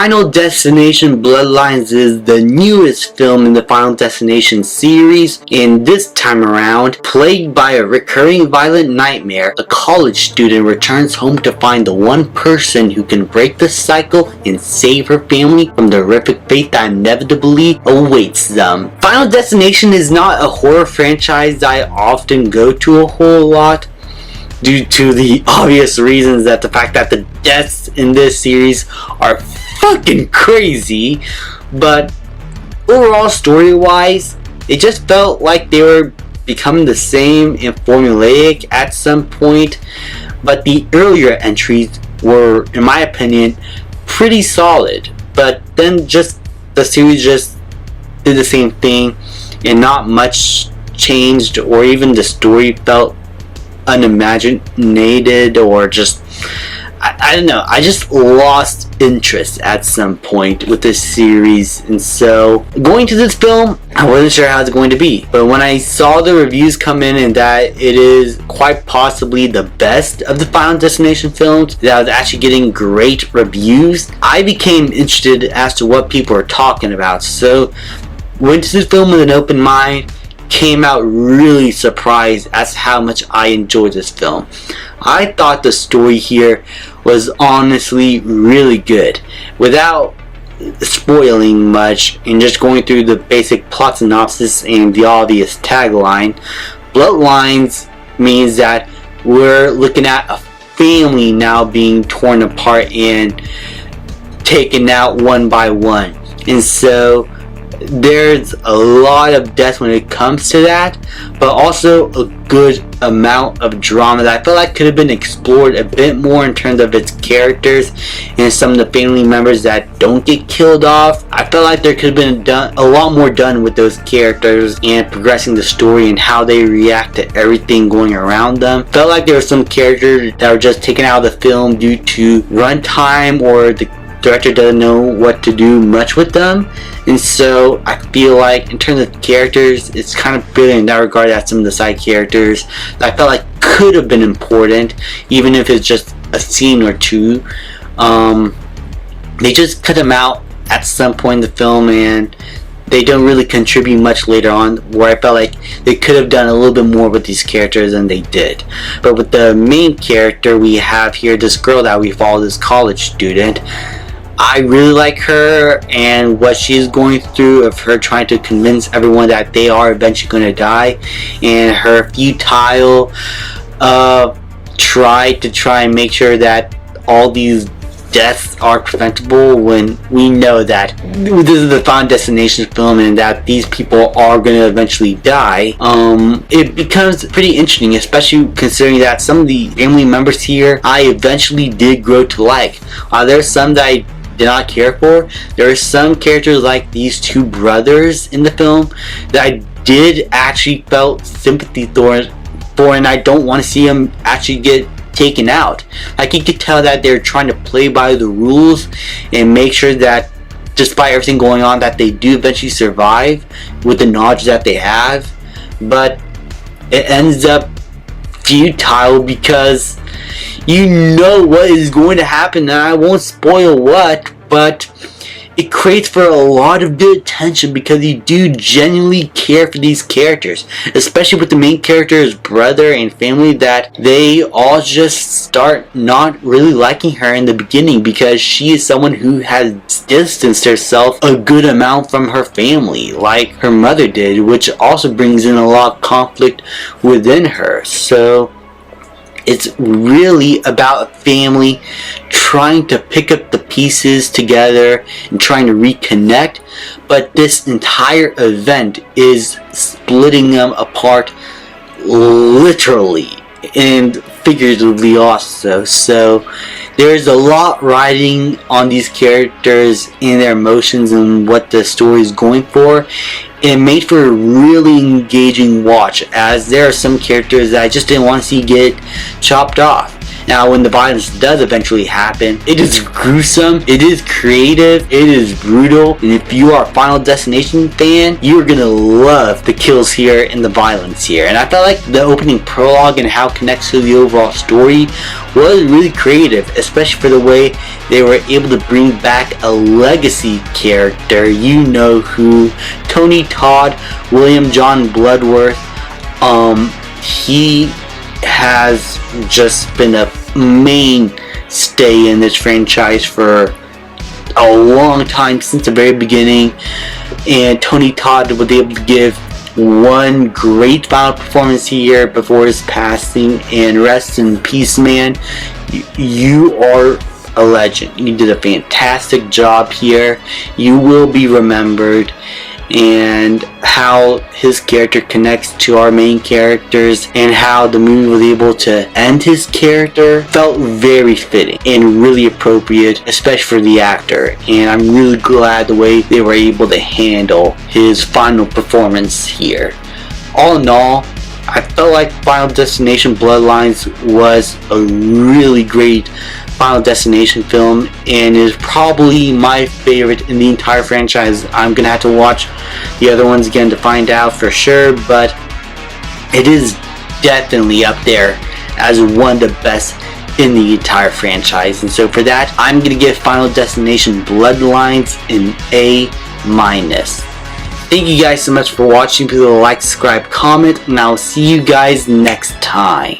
Final Destination Bloodlines is the newest film in the Final Destination series, and this time around, plagued by a recurring violent nightmare, a college student returns home to find the one person who can break the cycle and save her family from the horrific fate that inevitably awaits them. Final Destination is not a horror franchise I often go to a whole lot, due to the obvious reasons that the fact that the deaths in this series are fucking crazy, but overall story wise it just felt like they were becoming the same and formulaic at some point. But the earlier entries were, in my opinion, pretty solid, but then just the series just did the same thing and not much changed, or even the story felt unimaginated, or just I don't know, I just lost interest at some point with this series. And so going to this film, I wasn't sure how it's going to be, but when I saw the reviews come in and that it is quite possibly the best of the Final Destination films, that I was actually getting great reviews, I became interested as to what people are talking about. So went to this film with an open mind, came out really surprised as how much I enjoyed this film. I thought the story here was honestly really good. Without spoiling much and just going through the basic plot synopsis and the obvious tagline, Bloodlines means that we're looking at a family now being torn apart and taken out one by one. And so there's a lot of death when it comes to that, but also a good amount of drama that I feel like could have been explored a bit more in terms of its characters and some of the family members that don't get killed off. I felt like there could have been a lot more done with those characters and progressing the story and how they react to everything going around them. Felt like there were some characters that were just taken out of the film due to runtime, or the director doesn't know what to do much with them. And so I feel like in terms of characters, it's kind of brilliant in that regard that some of the side characters that I felt like could have been important, even if it's just a scene or two, they just cut them out at some point in the film, and they don't really contribute much later on, where I felt like they could have done a little bit more with these characters than they did. But with the main character we have here, this girl that we follow, this college student, I really like her and what she's going through, of her trying to convince everyone that they are eventually going to die, and her futile try and make sure that all these deaths are preventable, when we know that this is the Final Destination film and that these people are going to eventually die. It becomes pretty interesting, especially considering that some of the family members here I eventually did grow to like. There's some that I did not care for. There are some characters like these two brothers in the film that I did actually felt sympathy for, and I don't want to see them actually get taken out. Like, you could tell that they're trying to play by the rules and make sure that despite everything going on that they do eventually survive with the knowledge that they have. But it ends up futile because you know what is going to happen, and I won't spoil what, but it creates for a lot of good tension because you do genuinely care for these characters, especially with the main character's brother and family, that they all just start not really liking her in the beginning because she is someone who has distanced herself a good amount from her family, like her mother did, which also brings in a lot of conflict within her. So it's really about a family trying to pick up the pieces together and trying to reconnect, but this entire event is splitting them apart, literally and figuratively also. So there's a lot riding on these characters and their emotions and what the story is going for. It made for a really engaging watch, as there are some characters that I just didn't want to see get chopped off. Now, when the violence does eventually happen, it is gruesome, it is creative, it is brutal, and if you are a Final Destination fan, you're gonna love the kills here and the violence here. And I felt like the opening prologue and how it connects to the overall story was really creative, especially for the way they were able to bring back a legacy character. You know who, Tony Todd, William John Bloodworth. He has just been a mainstay in this franchise for a long time, since the very beginning, and Tony Todd was able to give one great final performance here before his passing, and rest in peace, man. You are a legend. You did a fantastic job here. You will be remembered, and how his character connects to our main characters and how the movie was able to end his character felt very fitting and really appropriate, especially for the actor. And I'm really glad the way they were able to handle his final performance here. All in all, I felt like Final Destination Bloodlines was a really great Final Destination film, and is probably my favorite in the entire franchise. I'm gonna have to watch the other ones again to find out for sure, but it is definitely up there as one of the best in the entire franchise. And so for that, I'm gonna give Final Destination Bloodlines an A-. Thank you guys so much for watching. Please like, subscribe, comment, and I'll see you guys next time.